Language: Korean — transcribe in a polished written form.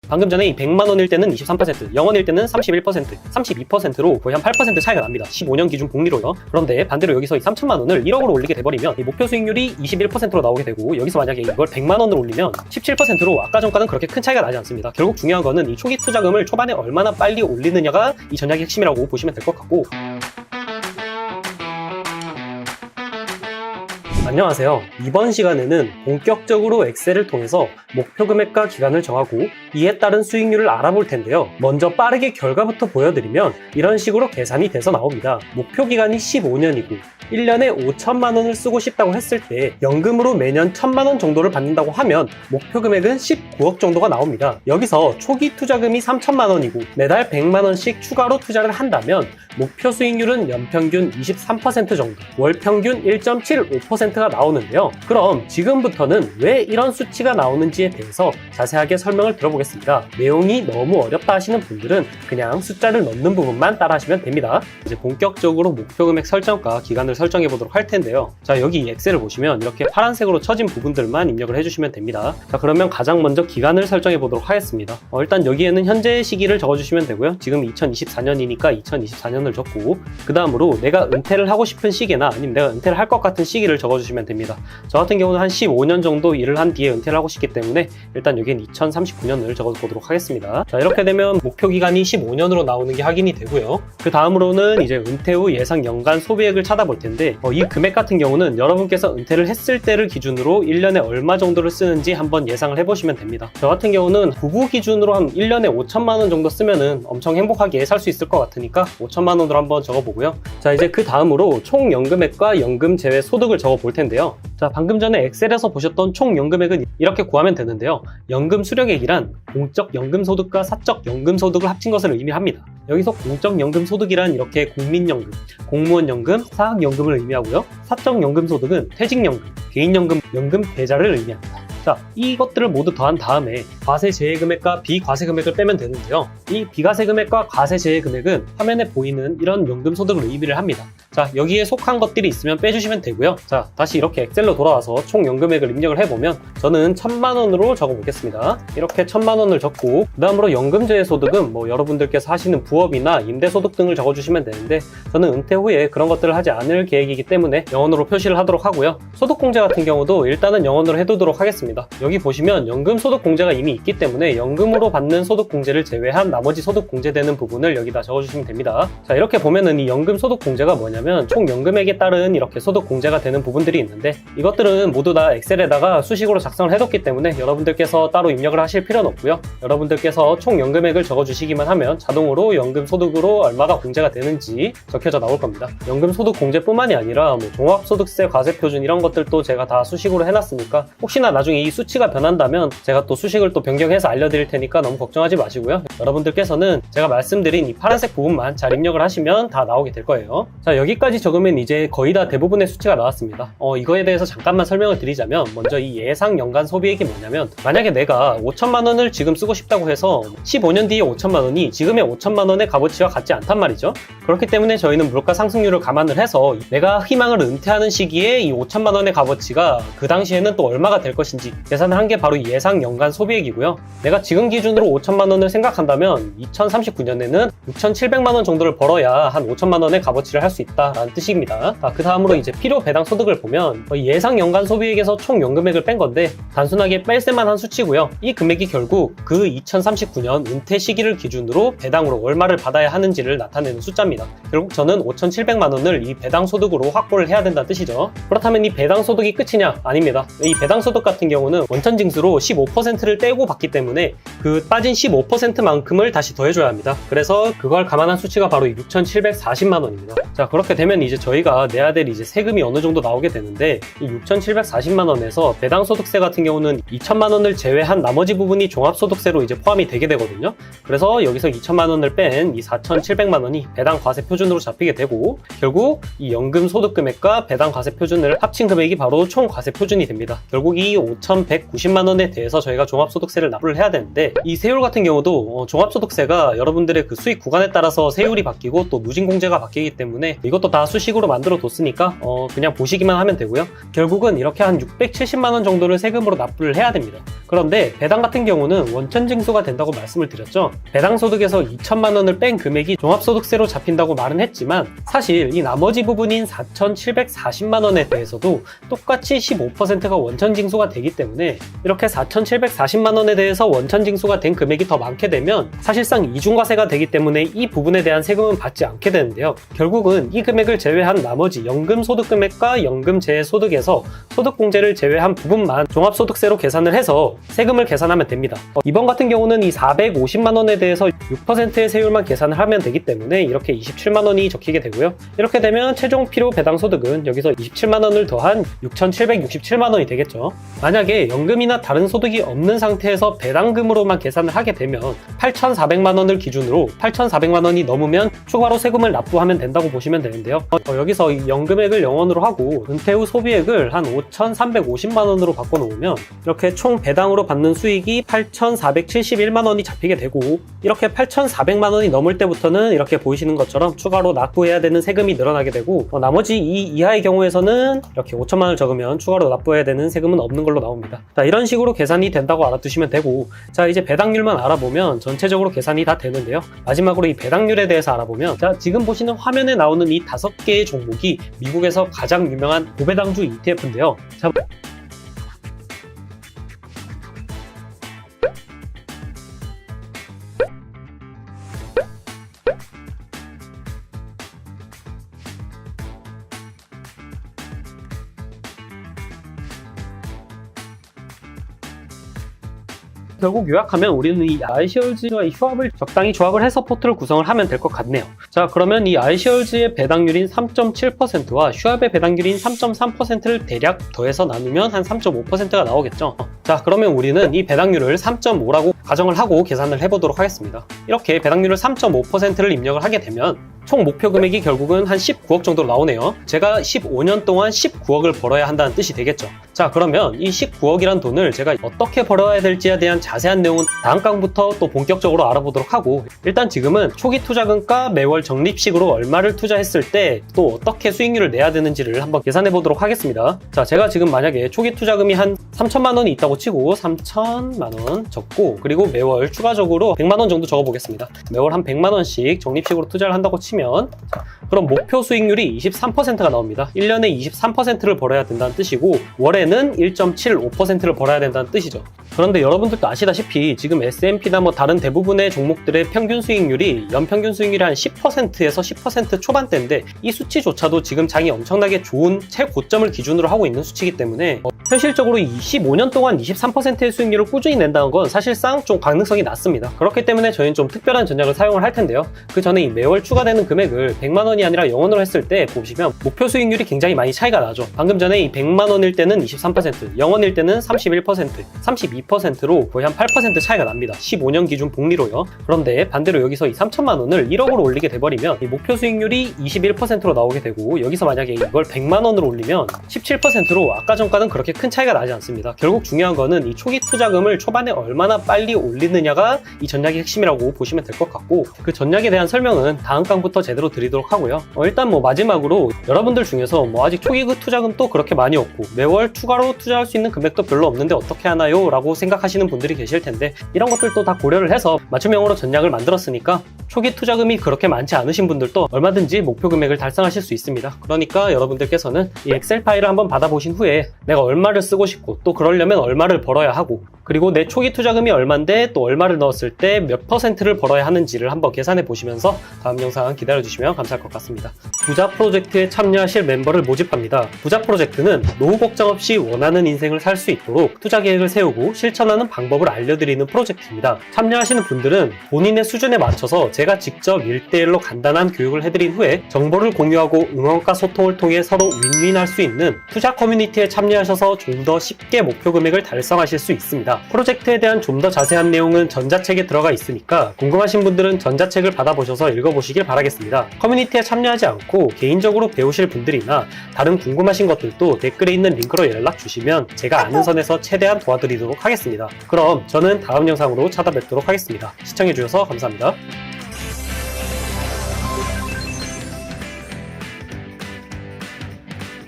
방금 전에 이 100만 원일 때는 23%, 0원일 때는 31%, 32%로 거의 한 8% 차이가 납니다. 15년 기준 복리로요. 그런데 반대로 여기서 이 3천만 원을 1억으로 올리게 돼버리면 이 목표 수익률이 21%로 나오게 되고, 여기서 만약에 이걸 100만 원으로 올리면 17%로 아까 전과는 그렇게 큰 차이가 나지 않습니다. 결국 중요한 거는 이 초기 투자금을 초반에 얼마나 빨리 올리느냐가 이 전략의 핵심이라고 보시면 될 것 같고, 안녕하세요. 이번 시간에는 본격적으로 엑셀을 통해서 목표 금액과 기간을 정하고 이에 따른 수익률을 알아볼 텐데요. 먼저 빠르게 결과부터 보여드리면 이런 식으로 계산이 돼서 나옵니다. 목표 기간이 15년이고 1년에 5천만 원을 쓰고 싶다고 했을 때 연금으로 매년 1,000만 원 정도를 받는다고 하면 목표 금액은 19억 정도가 나옵니다. 여기서 초기 투자금이 3천만 원이고 매달 100만 원씩 추가로 투자를 한다면 목표 수익률은 연평균 23% 정도, 월평균 1.75%가 나오는데요. 그럼 지금부터는 왜 이런 수치가 나오는지에 대해서 자세하게 설명을 들어보겠습니다. 내용이 너무 어렵다 하시는 분들은 그냥 숫자를 넣는 부분만 따라 하시면 됩니다. 이제 본격적으로 목표 금액 설정과 기간을 설정해 보도록 할 텐데요. 자, 여기 이 엑셀을 보시면 이렇게 파란색으로 쳐진 부분들만 입력을 해주시면 됩니다. 자, 그러면 가장 먼저 기간을 설정해 보도록 하겠습니다. 일단 여기에는 현재 시기를 적어주시면 되고요. 지금 2024년이니까 2024년을 적고, 그 다음으로 내가 은퇴를 하고 싶은 시기나 아니면 내가 은퇴를 할 것 같은 시기를 적어주시면 됩니다. 저 같은 경우는 한 15년 정도 일을 한 뒤에 은퇴를 하고 싶기 때문에 일단 여기엔 2039년을 적어보도록 하겠습니다. 자, 이렇게 되면 목표 기간이 15년으로 나오는 게 확인이 되고요. 그 다음으로는 이제 은퇴 후 예상 연간 소비액을 찾아볼 텐데, 이 금액 같은 경우는 여러분께서 은퇴를 했을 때를 기준으로 1년에 얼마 정도를 쓰는지 한번 예상을 해보시면 됩니다. 저 같은 경우는 부부 기준으로 한 1년에 5천만 원 정도 쓰면은 엄청 행복하게 살 수 있을 것 같으니까 5천만 원으로 한번 적어보고요. 자, 이제 그 다음으로 총 연금액과 연금 제외 소득을 적어볼 텐데요. 자, 방금 전에 엑셀에서 보셨던 총 연금액은 이렇게 구하면 되는데요. 연금 수령액이란 공적 연금 소득과 사적 연금 소득을 합친 것을 의미합니다. 여기서 공적 연금 소득이란 이렇게 국민연금, 공무원연금, 사학연금을 의미하고요. 사적 연금 소득은 퇴직연금, 개인연금, 연금 계좌를 의미합니다. 자, 이것들을 모두 더한 다음에 과세 제외 금액과 비과세 금액을 빼면 되는데요. 이 비과세 금액과 과세 제외 금액은 화면에 보이는 이런 연금 소득을 의미를 합니다. 자, 여기에 속한 것들이 있으면 빼주시면 되고요. 자, 다시 이렇게 엑셀로 돌아와서 총 연금액을 입력을 해보면 저는 1,000만 원으로 적어보겠습니다. 이렇게 1,000만 원을 적고, 그 다음으로 연금제외 소득은 여러분들께서 하시는 부업이나 임대소득 등을 적어주시면 되는데, 저는 은퇴 후에 그런 것들을 하지 않을 계획이기 때문에 영원으로 표시를 하도록 하고요. 소득공제 같은 경우도 일단은 영원으로 해두도록 하겠습니다. 여기 보시면 연금 소득 공제가 이미 있기 때문에 연금으로 받는 소득 공제를 제외한 나머지 소득 공제되는 부분을 여기다 적어주시면 됩니다. 자, 이렇게 보면은 이 연금 소득 공제가 뭐냐면 총 연금액에 따른 이렇게 소득 공제가 되는 부분들이 있는데, 이것들은 모두 다 엑셀에다가 수식으로 작성을 해뒀기 때문에 여러분들께서 따로 입력을 하실 필요는 없고요. 여러분들께서 총 연금액을 적어주시기만 하면 자동으로 연금 소득으로 얼마가 공제가 되는지 적혀져 나올 겁니다. 연금 소득 공제뿐만이 아니라 종합소득세 과세 표준 이런 것들도 제가 다 수식으로 해놨으니까 혹시나 나중에 이 수치가 변한다면 제가 또 수식을 또 변경해서 알려드릴 테니까 너무 걱정하지 마시고요. 여러분들께서는 제가 말씀드린 이 파란색 부분만 잘 입력을 하시면 다 나오게 될 거예요. 자, 여기까지 적으면 이제 거의 다 대부분의 수치가 나왔습니다. 이거에 대해서 잠깐만 설명을 드리자면, 먼저 이 예상 연간 소비액이 뭐냐면, 만약에 내가 5천만 원을 지금 쓰고 싶다고 해서 15년 뒤에 5천만 원이 지금의 5천만 원의 값어치와 같지 않단 말이죠. 그렇기 때문에 저희는 물가 상승률을 감안을 해서 내가 희망을 은퇴하는 시기에 이 5천만 원의 값어치가 그 당시에는 또 얼마가 될 것인지 계산을 한 게 바로 예상 연간 소비액이고요. 내가 지금 기준으로 5천만 원을 생각한다면 2039년에는 6,700만 원 정도를 벌어야 한 5천만 원의 값어치를 할 수 있다라는 뜻입니다. 그 다음으로 이제 필요 배당 소득을 보면 예상 연간 소비액에서 총 연금액을 뺀 건데 단순하게 뺄셈만 수치고요. 이 금액이 결국 그 2039년 은퇴 시기를 기준으로 배당으로 얼마를 받아야 하는지를 나타내는 숫자입니다. 결국 저는 5,700만 원을 이 배당 소득으로 확보를 해야 된다는 뜻이죠. 그렇다면 이 배당 소득이 끝이냐? 아닙니다. 이 배당 소득 같은 경우는 원천징수로 15%를 떼고 받기 때문에 그 빠진 15%만큼을 다시 더해줘야 합니다. 그래서 그걸 감안한 수치가 바로 6,740만 원입니다. 자, 그렇게 되면 이제 저희가 내야 될 이제 세금이 어느 정도 나오게 되는데, 이 6,740만 원에서 배당 소득세 같은 경우는 2천만 원을 제외한 나머지 부분이 종합소득세로 이제 포함이 되게 되거든요. 그래서 여기서 2천만 원을 뺀 이 4,700만 원이 배당 과세 표준으로 잡히게 되고, 결국 이 연금 소득 금액과 배당 과세 표준을 합친 금액이 바로 총 과세 표준이 됩니다. 결국 이 5,190만 원에 대해서 저희가 종합소득세를 납부를 해야 되는데, 이 세율 같은 경우도 종합소득세가 여러분들의 그 수익 구간에 따라서 세율이 바뀌고 또 누진공제가 바뀌기 때문에 이것 이것도 다 수식으로 만들어 뒀으니까 그냥 보시기만 하면 되고요. 결국은 이렇게 한 670만원 정도를 세금으로 납부를 해야 됩니다. 그런데 배당 같은 경우는 원천 징수가 된다고 말씀을 드렸죠. 배당 소득에서 2천만원을 뺀 금액이 종합소득세로 잡힌다고 말은 했지만 사실 이 나머지 부분인 4,740만원에 대해서도 똑같이 15%가 원천 징수가 되기 때문에 이렇게 4,740만원에 대해서 원천 징수가 된 금액이 더 많게 되면 사실상 이중과세가 되기 때문에 이 부분에 대한 세금은 받지 않게 되는데요. 결국은 이 금액을 제외한 나머지 연금소득금액과 연금재소득에서 소득공제를 제외한 부분만 종합소득세로 계산을 해서 세금을 계산하면 됩니다. 이번 같은 경우는 이 450만원에 대해서 6%의 세율만 계산을 하면 되기 때문에 이렇게 27만원이 적히게 되고요. 이렇게 되면 최종 필요 배당 소득은 여기서 27만원을 더한 6,767만원이 되겠죠. 만약에 연금이나 다른 소득이 없는 상태에서 배당금으로만 계산을 하게 되면 8,400만원을 기준으로 8,400만원이 넘으면 추가로 세금을 납부하면 된다고 보시면 되는데요. 여기서 이 연금액을 0원으로 하고 은퇴 후 소비액을 한 5,350만원으로 바꿔놓으면 이렇게 총 배당으로 받는 수익이 8,471만원이 잡히게 되고 이렇게 8,400만원이 넘을 때부터는 이렇게 보이시는 것처럼 추가로 납부해야 되는 세금이 늘어나게 되고 나머지 이 이하의 경우에서는 이렇게 5천만원을 적으면 추가로 납부해야 되는 세금은 없는 걸로 나옵니다. 자, 이런 식으로 계산이 된다고 알아두시면 되고 자, 이제 배당률만 알아보면 전체적으로 계산이 다 되는데요. 마지막으로 이 배당률에 대해서 알아보면 자, 지금 보시는 화면에 나오는 이 5개의 종목이 미국에서 가장 유명한 고배당주 ETF인데요. 자, 결국 요약하면 우리는 이 iShares와 이 휴합을 적당히 조합을 해서 포트를 구성을 하면 될 것 같네요. 자, 그러면 이 iShares의 배당률인 3.7%와 휴합의 배당률인 3.3%를 대략 더해서 나누면 한 3.5%가 나오겠죠. 자, 그러면 우리는 이 배당률을 3.5라고 가정을 하고 계산을 해보도록 하겠습니다. 이렇게 배당률을 3.5%를 입력을 하게 되면 총 목표 금액이 결국은 한 19억 정도로 나오네요. 제가 15년 동안 19억을 벌어야 한다는 뜻이 되겠죠. 자, 그러면 이 19억이란 돈을 제가 어떻게 벌어야 될지에 대한 자세한 내용은 다음 강부터 또 본격적으로 알아보도록 하고 일단 지금은 초기 투자금과 매월 적립식으로 얼마를 투자했을 때 또 어떻게 수익률을 내야 되는지를 한번 계산해 보도록 하겠습니다. 자, 제가 지금 만약에 초기 투자금이 한 3천만 원이 있다고 치고 3천만 원 적고 그리고 매월 추가적으로 100만 원 정도 적어 보겠습니다. 매월 한 100만 원씩 적립식으로 투자를 한다고 치면 그럼 목표 수익률이 23%가 나옵니다. 1년에 23%를 벌어야 된다는 뜻이고 월에는 1.75%를 벌어야 된다는 뜻이죠. 그런데 여러분들도 아시다시피 지금 S&P나 뭐 다른 대부분의 종목들의 평균 수익률이 연평균 수익률이 한 10%에서 10% 초반대인데 이 수치조차도 지금 장이 엄청나게 좋은 최고점을 기준으로 하고 있는 수치이기 때문에 현실적으로 25년 동안 23%의 수익률을 꾸준히 낸다는 건 사실상 좀 가능성이 낮습니다. 그렇기 때문에 저희는 좀 특별한 전략을 사용을 할 텐데요. 그 전에 이 매월 추가되는 금액을 100만 원이 아니라 0원으로 했을 때 보시면 목표 수익률이 굉장히 많이 차이가 나죠. 방금 전에 이 100만 원일 때는 23%, 0원일 때는 31%, 32%로 거의 한 8% 차이가 납니다. 15년 기준 복리로요. 그런데 반대로 여기서 이 3천만 원을 1억으로 올리게 돼버리면 이 목표 수익률이 21%로 나오게 되고 여기서 만약에 이걸 100만 원으로 올리면 17%로 아까 전과는 그렇게 큰 차이가 나지 않습니다. 결국 중요한 거는 이 초기 투자금을 초반에 얼마나 빨리 올리느냐가 이 전략의 핵심이라고 보시면 될 것 같고 그 전략에 대한 설명은 다음 강부터 제대로 드리도록 하고요. 일단 뭐 마지막으로 여러분들 중에서 뭐 아직 초기 투자금도 그렇게 많이 없고 매월 추가로 투자할 수 있는 금액도 별로 없는데 어떻게 하나요? 라고 생각하시는 분들이 계실 텐데 이런 것들도 다 고려를 해서 맞춤형으로 전략을 만들었으니까 초기 투자금이 그렇게 많지 않으신 분들도 얼마든지 목표 금액을 달성하실 수 있습니다. 그러니까 여러분들께서는 이 엑셀 파일을 한번 받아보신 후에 내가 얼마를 쓰고 싶고 또 그러려면 얼마를 벌어야 하고 그리고 내 초기 투자금이 얼만데 또 얼마를 넣었을 때 몇 퍼센트를 벌어야 하는지를 한번 계산해 보시면서 다음 영상 기다려주시면 감사할 것 같습니다. 부자 프로젝트에 참여하실 멤버를 모집합니다. 부자 프로젝트는 노후 걱정 없이 원하는 인생을 살 수 있도록 투자 계획을 세우고 실천하는 방법을 알려드리는 프로젝트입니다. 참여하시는 분들은 본인의 수준에 맞춰서 제가 직접 1대1로 간단한 교육을 해드린 후에 정보를 공유하고 응원과 소통을 통해 서로 윈윈할 수 있는 투자 커뮤니티에 참여하셔서 좀 더 쉽게 목표 금액을 달성하실 수 있습니다. 프로젝트에 대한 좀 더 자세한 내용은 전자책에 들어가 있으니까 궁금하신 분들은 전자책을 받아보셔서 읽어보시길 바라겠습니다. 커뮤니티에 참여하지 않고 개인적으로 배우실 분들이나 다른 궁금하신 것들도 댓글에 있는 링크로 연락 주시면 제가 아는 선에서 최대한 도와드리도록 하겠습니다. 그럼 저는 다음 영상으로 찾아뵙도록 하겠습니다. 시청해주셔서 감사합니다.